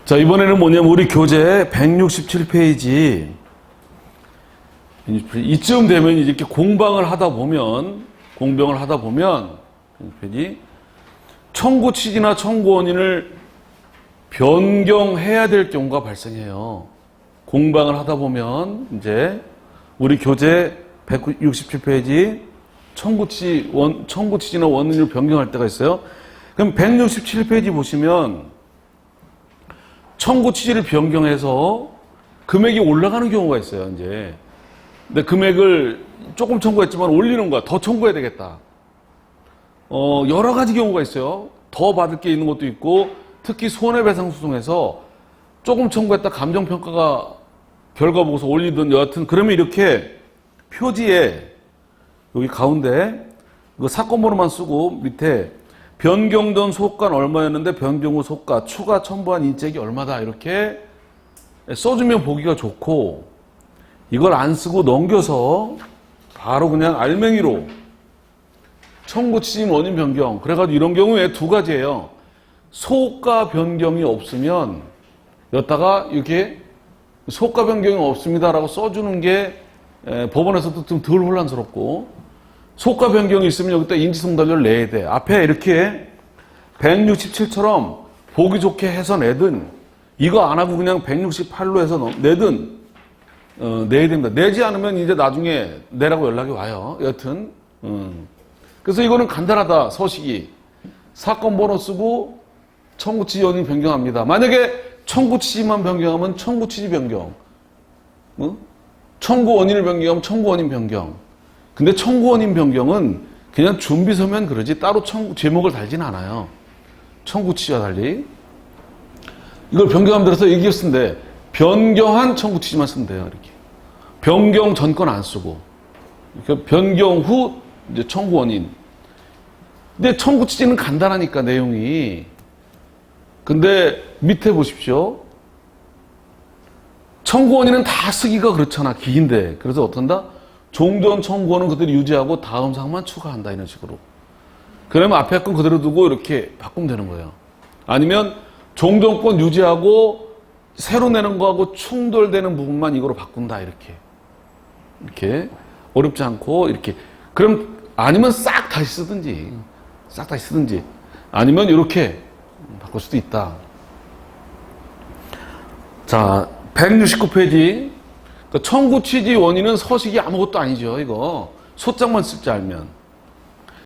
자, 이번에는 뭐냐면 우리 교재 167페이지 이쯤 되면 이렇게 공방을 하다 보면 페이지 청구 취지나 청구 원인을 변경해야 될 경우가 발생해요. 공방을 하다 보면 이제 우리 교재 167페이지 청구 취지나 원인을 변경할 때가 있어요. 그럼 167페이지 보시면 청구 취지를 변경해서 금액이 올라가는 경우가 있어요, 이제. 근데 금액을 조금 청구했지만 올리는 거야. 더 청구해야 되겠다. 여러 가지 경우가 있어요. 더 받을 게 있는 것도 있고, 특히 손해배상 소송에서 조금 청구했다 감정평가가 결과 보고서 올리든 여하튼, 그러면 이렇게 표지에 여기 가운데 그 사건 번호만 쓰고 밑에 변경된 소가는 얼마였는데 변경 후 소가 추가 첨부한 인책이 얼마다 이렇게 써주면 보기가 좋고, 이걸 안 쓰고 넘겨서 바로 그냥 알맹이로 청구 취지 원인 변경, 그래가지고 이런 경우에 두 가지예요. 소가 변경이 없으면 여기다가 이렇게 소가 변경이 없습니다라고 써주는 게 법원에서도 좀 덜 혼란스럽고, 소가 변경이 있으면 여기다 인지송달료를 내야 돼. 앞에 이렇게 167처럼 보기 좋게 해서 내든, 이거 안 하고 그냥 168로 해서 내든 내야 됩니다. 내지 않으면 이제 나중에 내라고 연락이 와요. 여튼 그래서 이거는 간단하다. 서식이 사건 번호 쓰고 청구 취지 원인 변경합니다. 만약에 청구 취지만 변경하면 청구 취지 변경, 청구 원인을 변경하면 청구 원인 변경. 근데 청구 원인 변경은 그냥 준비 서면 그러지 따로 제목을 달지는 않아요. 청구 취지와 달리 이걸 변경하면 들어서 이렇게 쓰면 돼. 변경한 청구 취지만 쓰면 돼요. 이렇게 변경 전 건 안 쓰고, 그러니까 변경 후 이제 청구 원인. 근데 청구 취지는 간단하니까 내용이. 근데 밑에 보십시오. 청구 원인은 다 쓰기가 그렇잖아. 긴데. 그래서 어떤다? 종전 청구원은 그대로 유지하고 다음 사항만 추가한다. 이런 식으로. 그러면 앞에 건 그대로 두고 이렇게 바꾸면 되는 거예요. 아니면 종전권 유지하고 새로 내는 거하고 충돌되는 부분만 이거로 바꾼다. 이렇게 어렵지 않고 이렇게. 그럼 아니면 싹 다시 쓰든지 아니면 이렇게 바꿀 수도 있다. 자, 169페이지. 청구 취지 원인은 서식이 아무것도 아니죠. 이거 소장만 쓸 줄 알면.